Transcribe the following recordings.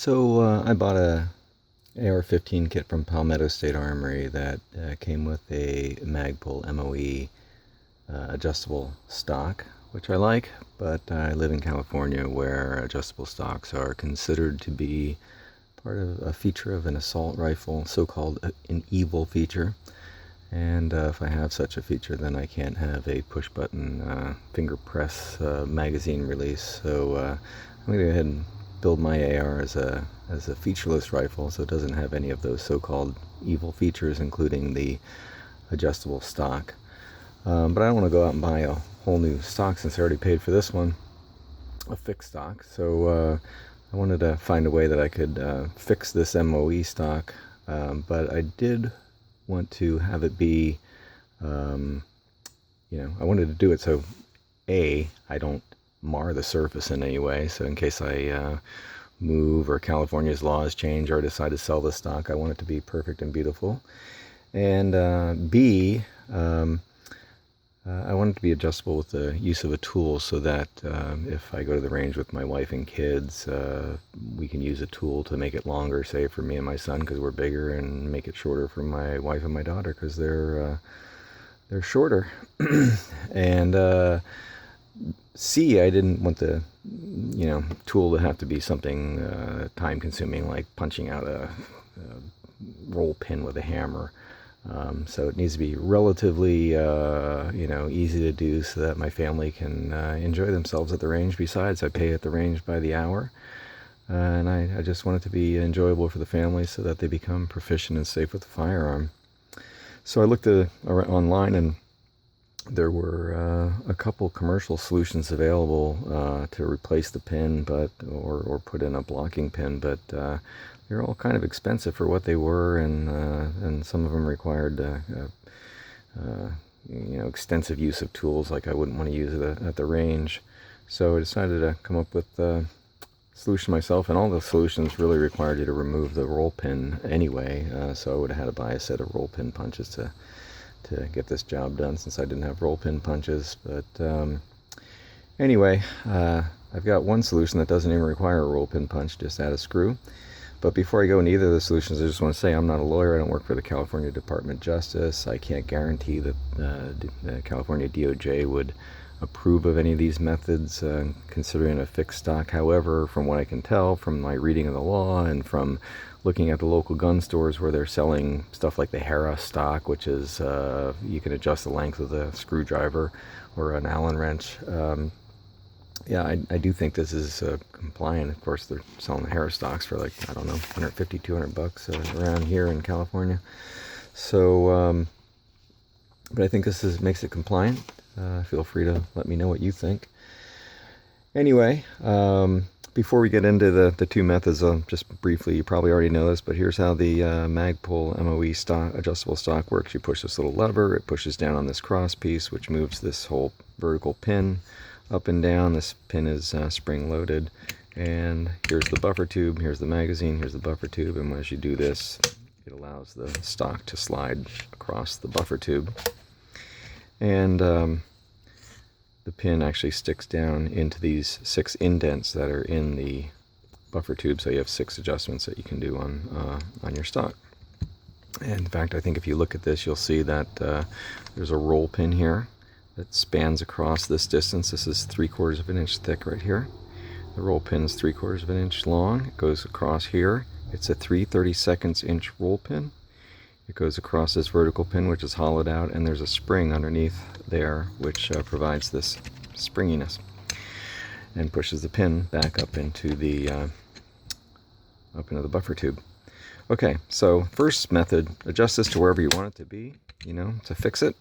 I bought a AR-15 kit from Palmetto State Armory that came with a Magpul MOE adjustable stock, which I like, but I live in California where adjustable stocks are considered to be part of a feature of an assault rifle, so-called an evil feature. And if I have such a feature, then I can't have a push-button finger press magazine release. So I'm going to go ahead and build my AR as a featureless rifle, so it doesn't have any of those so-called evil features, including the adjustable stock. But I don't want to go out and buy a whole new stock since I already paid for this one, a fixed stock. So I wanted to find a way that I could fix this MOE stock, but I did want to have it be, I wanted to do it so I don't mar the surface in any way. So in case I move or California's laws change or I decide to sell the stock, I want it to be perfect and beautiful. And B, I want it to be adjustable with the use of a tool so that if I go to the range with my wife and kids, we can use a tool to make it longer, say for me and my son because we're bigger, and make it shorter for my wife and my daughter because they're shorter. And C, I didn't want the tool to have to be something time consuming, like punching out a roll pin with a hammer. So it needs to be relatively, easy to do so that my family can enjoy themselves at the range. Besides, I pay at the range by the hour, and I just want it to be enjoyable for the family so that they become proficient and safe with the firearm. So I looked online, and there were a couple commercial solutions available to replace the pin, or put in a blocking pin, but they're all kind of expensive for what they were, and some of them required extensive use of tools like I wouldn't want to use it at the range. So I decided to come up with a solution myself, and all the solutions really required you to remove the roll pin anyway, so I would have had to buy a set of roll pin punches to get this job done since I didn't have roll pin punches. But anyway, I've got one solution that doesn't even require a roll pin punch, just add a screw. But before I go into either of the solutions, I just want to say I'm not a lawyer. I don't work for the California Department of Justice. I can't guarantee that the California DOJ would approve of any of these methods, considering a fixed stock. However, from what I can tell from my reading of the law and from looking at the local gun stores where they're selling stuff like the Hera stock, which is you can adjust the length of the screwdriver or an Allen wrench. I do think this is compliant. Of course, they're selling the Hera stocks for like, I don't know, $150, $200 around here in California. So, but I think this makes it compliant. Feel free to let me know what you think. Anyway, before we get into the two methods, just briefly, you probably already know this, but here's how the Magpul MOE stock, adjustable stock works. You push this little lever, it pushes down on this cross piece, which moves this whole vertical pin up and down. This pin is spring loaded, and here's the buffer tube, here's the magazine, here's the buffer tube, and as you do this, it allows the stock to slide across the buffer tube. And the pin actually sticks down into these 6 indents that are in the buffer tube, so you have 6 adjustments that you can do on your stock. And in fact, I think if you look at this, you'll see that there's a roll pin here that spans across this distance. This is 3/4 of an inch thick right here. The roll pin is 3/4 of an inch long. It goes across here. It's a 3/32 inch roll pin. It goes across this vertical pin, which is hollowed out, and there's a spring underneath there, which provides this springiness and pushes the pin back up into the buffer tube. Okay, so first method, adjust this to wherever you want it to be, to fix it.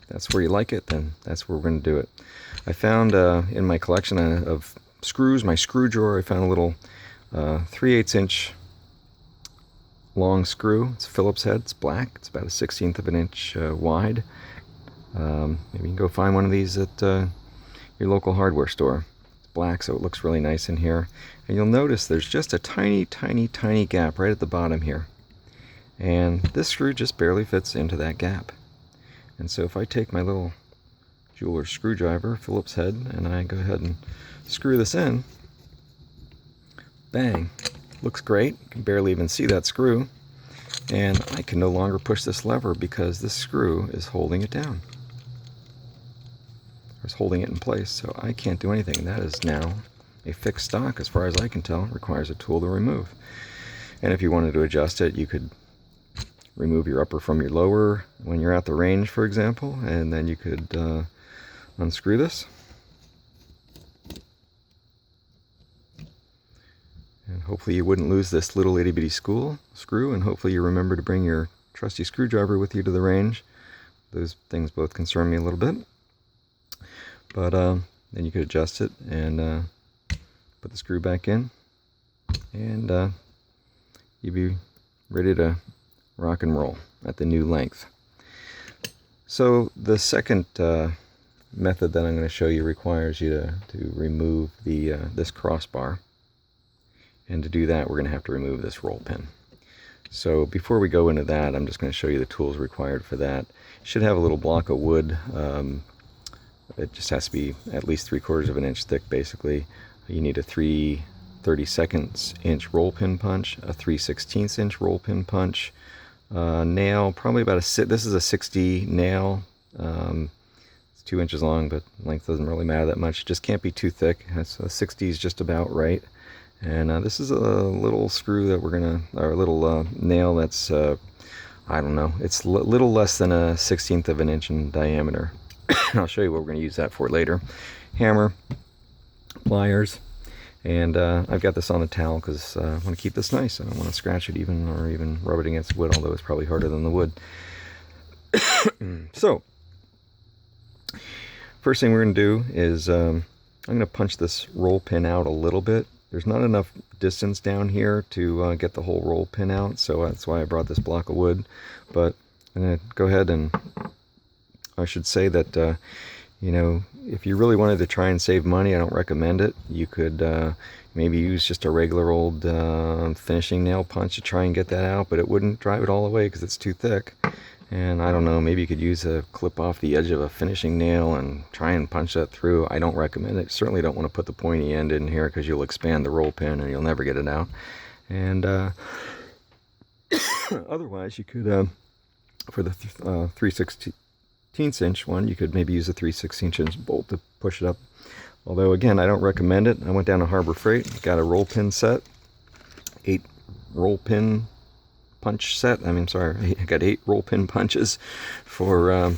If that's where you like it, then that's where we're going to do it. I found in my collection of screws, my screw drawer, I found a little 3/8 inch long screw. It's a Phillips head. It's black. It's about a 1/16 of an inch wide. Maybe you can go find one of these at your local hardware store. It's black, so it looks really nice in here. And you'll notice there's just a tiny, tiny, tiny gap right at the bottom here. And this screw just barely fits into that gap. And so if I take my little jeweler's screwdriver, Phillips head, and I go ahead and screw this in, bang, Looks great. You can barely even see that screw. And I can no longer push this lever because this screw is holding it down. Or is holding it in place, so I can't do anything. That is now a fixed stock as far as I can tell. It requires a tool to remove. And if you wanted to adjust it, you could remove your upper from your lower when you're at the range, for example, and then you could unscrew this. And hopefully you wouldn't lose this little itty bitty screw, and hopefully you remember to bring your trusty screwdriver with you to the range. Those things both concern me a little bit. But then you could adjust it and put the screw back in, and you'd be ready to rock and roll at the new length. So the second method that I'm going to show you requires you to remove this crossbar. And to do that, we're going to have to remove this roll pin. So before we go into that, I'm just going to show you the tools required for that. You should have a little block of wood. It just has to be at least 3/4 of an inch thick, basically. You need a 3/32 inch roll pin punch, a 3/16 inch roll pin punch, nail, probably about this is a 60 nail. It's 2 inches long, but length doesn't really matter that much. It just can't be too thick. A 60 is just about right. And this is a little screw that or a little nail that's, I don't know, it's a little less than a 1/16 of an inch in diameter. I'll show you what we're going to use that for later. Hammer, pliers, and I've got this on a towel because I want to keep this nice. I don't want to scratch it or even rub it against wood, although it's probably harder than the wood. So, first thing we're going to do is I'm going to punch this roll pin out a little bit. There's not enough distance down here to get the whole roll pin out, so that's why I brought this block of wood. But I'm going to go ahead, and I should say that, you know, if you really wanted to try and save money, I don't recommend it. You could maybe use just a regular old finishing nail punch to try and get that out, but it wouldn't drive it all the way because it's too thick. And I don't know, maybe you could use a clip off the edge of a finishing nail and try and punch that through. I don't recommend it. Certainly don't want to put the pointy end in here because you'll expand the roll pin and you'll never get it out. And otherwise, you could, for the 3/16 inch one, you could maybe use a 3/16 inch bolt to push it up. Although, again, I don't recommend it. I went down to Harbor Freight, got a roll pin set, 8 roll pin punch set. I got 8 roll pin punches for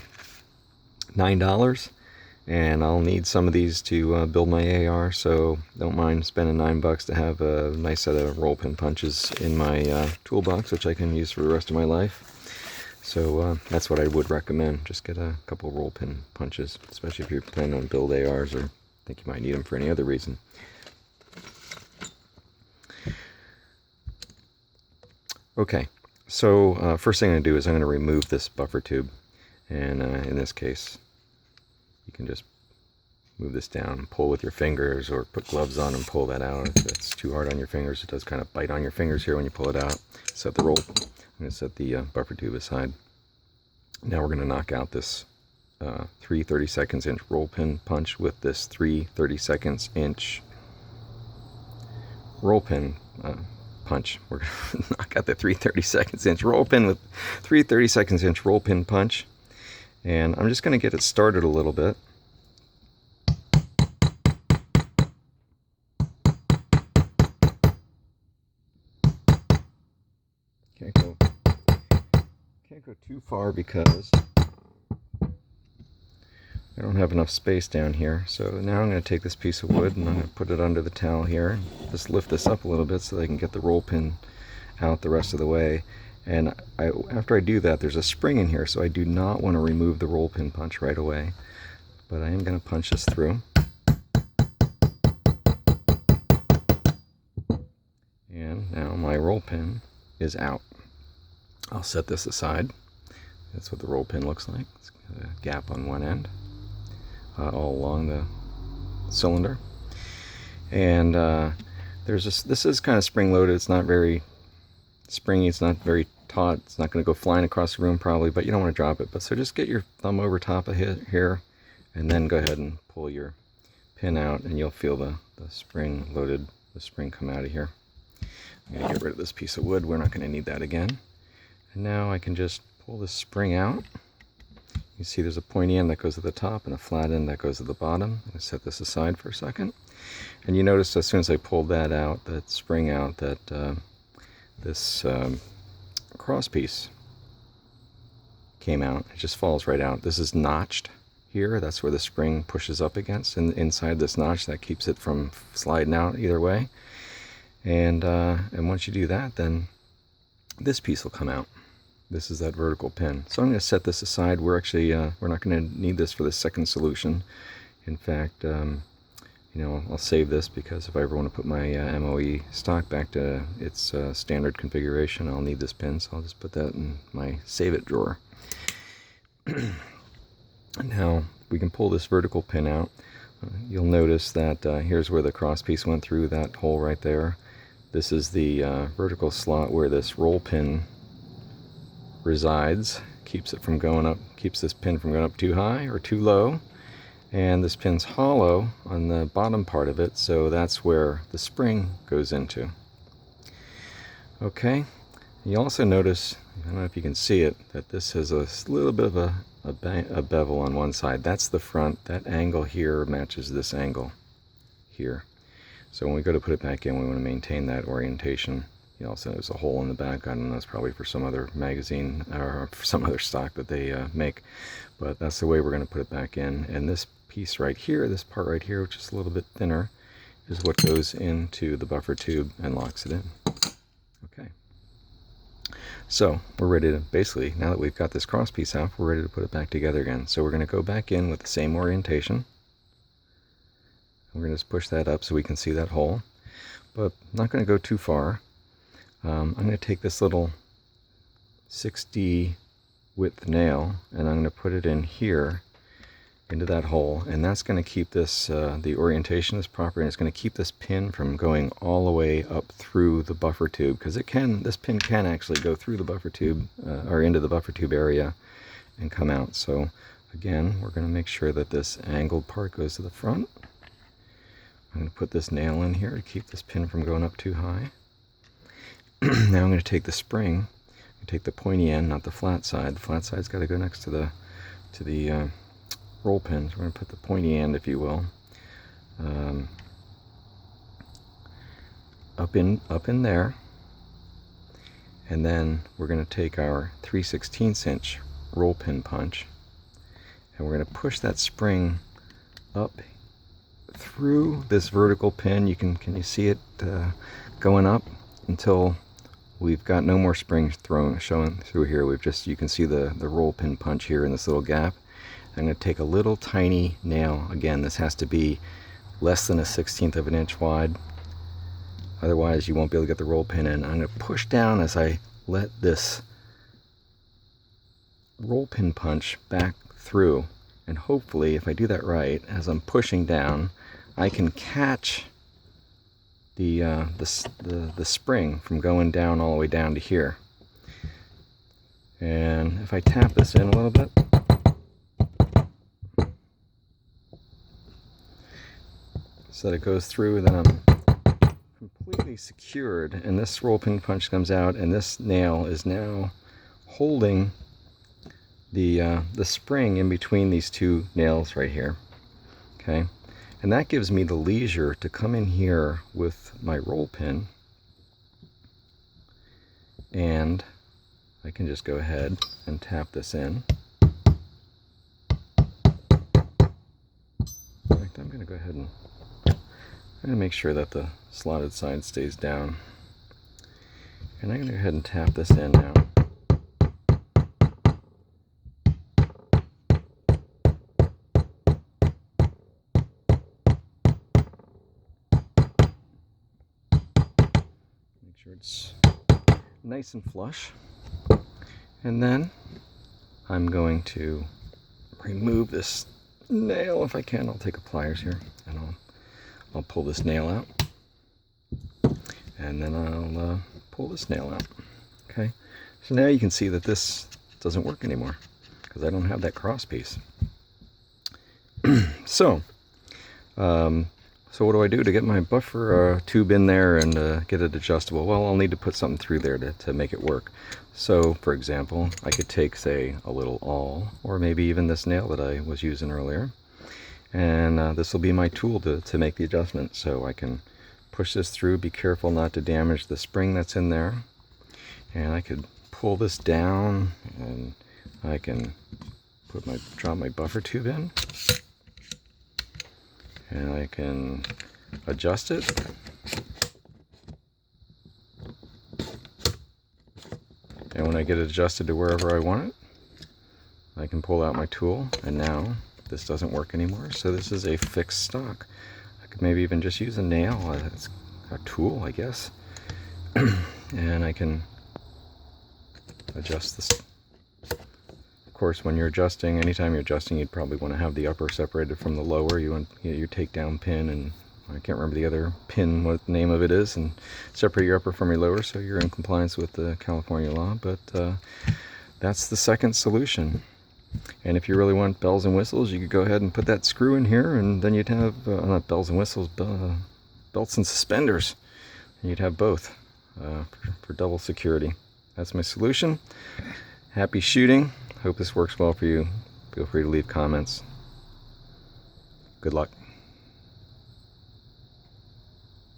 $9, and I'll need some of these to build my AR, so don't mind spending $9 to have a nice set of roll pin punches in my toolbox, which I can use for the rest of my life. So that's what I would recommend. Just get a couple roll pin punches, especially if you're planning on build ARs or think you might need them for any other reason. Okay, so first thing I'm going to do is I'm going to remove this buffer tube, and in this case you can just move this down and pull with your fingers, or put gloves on and pull that out. If it's too hard on your fingers, it does kind of bite on your fingers here when you pull it out. I'm going to set the buffer tube aside. Now we're going to knock out this 3/32 inch roll pin punch with this 3/32 inch roll pin punch. We're going to knock out the 3/32 inch roll pin with 3/32 inch roll pin punch. And I'm just going to get it started a little bit. Can't go too far because I don't have enough space down here. So now I'm going to take this piece of wood and I'm going to put it under the towel here and just lift this up a little bit so that I can get the roll pin out the rest of the way. And after I do that, there's a spring in here, so I do not want to remove the roll pin punch right away. But I am going to punch this through. And now my roll pin is out. I'll set this aside. That's what the roll pin looks like. It's got a gap on one end, all along the cylinder. And this is kind of spring loaded. It's not very springy. It's not very taut. It's not going to go flying across the room probably, but you don't want to drop it. But so just get your thumb over top of here, and then go ahead and pull your pin out, and you'll feel the spring come out of here. I'm going to get rid of this piece of wood. We're not going to need that again. And now I can just pull this spring out. You see there's a pointy end that goes at the top and a flat end that goes at the bottom. I'm going to set this aside for a second. And you notice as soon as I pulled that out, that spring out, that this cross piece came out. It just falls right out. This is notched here. That's where the spring pushes up against, and inside this notch that keeps it from sliding out either way. And once you do that, then this piece will come out. This is that vertical pin. So I'm going to set this aside. We're actually we're not going to need this for the second solution. In fact, you know, I'll save this because if I ever want to put my MOE stock back to its standard configuration, I'll need this pin. So I'll just put that in my save it drawer. Now we can pull this vertical pin out. You'll notice that here's where the cross piece went through that hole right there. This is the vertical slot where this roll pin resides. Keeps it from going up, keeps this pin from going up too high or too low. And this pin's hollow on the bottom part of it, so that's where the spring goes into. Okay, you also notice, I don't know if you can see it, that this has a little bit of a bevel on one side. That's the front. That angle here matches this angle here. So when we go to put it back in, we want to maintain that orientation. You know, also there's a hole in the back. I don't know, it's probably for some other magazine or for some other stock that they make. But that's the way we're going to put it back in. And this piece right here, this part right here, which is a little bit thinner, is what goes into the buffer tube and locks it in. Okay. So we're ready to, basically, now that we've got this cross piece out, we're ready to put it back together again. So we're going to go back in with the same orientation. We're going to just push that up so we can see that hole. But I'm not going to go too far. I'm going to take this little 6D width nail and I'm going to put it in here into that hole, and that's going to keep this, the orientation is proper, and it's going to keep this pin from going all the way up through the buffer tube, because this pin can actually go through the buffer tube or into the buffer tube area and come out. So again, we're going to make sure that this angled part goes to the front. I'm going to put this nail in here to keep this pin from going up too high. Now I'm going to take the spring, take the pointy end, not the flat side. The flat side's got to go next to the roll pins. We're going to put the pointy end, if you will, up in there, and then we're going to take our 3/16 inch roll pin punch, and we're going to push that spring up through this vertical pin. Can you see it going up until we've got no more springs showing through here. You can see the roll pin punch here in this little gap. I'm going to take a little tiny nail. Again, this has to be less than a 1/16 of an inch wide. Otherwise, you won't be able to get the roll pin in. I'm going to push down as I let this roll pin punch back through. And hopefully, if I do that right, as I'm pushing down, I can catch the spring from going down all the way down to here. And if I tap this in a little bit, so that it goes through, then I'm completely secured, and this roll pin punch comes out, and this nail is now holding the spring in between these two nails right here. Okay, and that gives me the leisure to come in here with my roll pin, and I can just go ahead and tap this in. In fact, I'm going to go ahead and make sure that the slotted side stays down. And I'm going to go ahead and tap this in now. Make sure it's nice and flush. And then I'm going to remove this nail if I can. I'll take a pliers here and I'll pull this nail out, and then I'll pull this nail out. Okay, so now you can see that this doesn't work anymore because I don't have that cross piece. So my So what do I do to get my buffer tube in there and get it adjustable? Well, I'll need to put something through there to make it work. So, for example, I could take, say, a little awl, or maybe even this nail that I was using earlier. And this will be my tool to make the adjustment. So I can push this through, be careful not to damage the spring that's in there. And I could pull this down, and I can drop my buffer tube in. And I can adjust it. And when I get it adjusted to wherever I want it, I can pull out my tool, and now this doesn't work anymore. So this is a fixed stock. I could maybe even just use a nail as a tool, I guess. And I can adjust this. Of course, when you're adjusting, anytime you're adjusting, you'd probably want to have the upper separated from the lower. You want your takedown pin, and I can't remember the other pin, what the name of it is, and separate your upper from your lower so you're in compliance with the California law. But that's the second solution. And if you really want bells and whistles, you could go ahead and put that screw in here, and then you'd have, not bells and whistles, belts and suspenders. And you'd have both for double security. That's my solution. Happy shooting. Hope this works well for you. Feel free to leave comments. Good luck.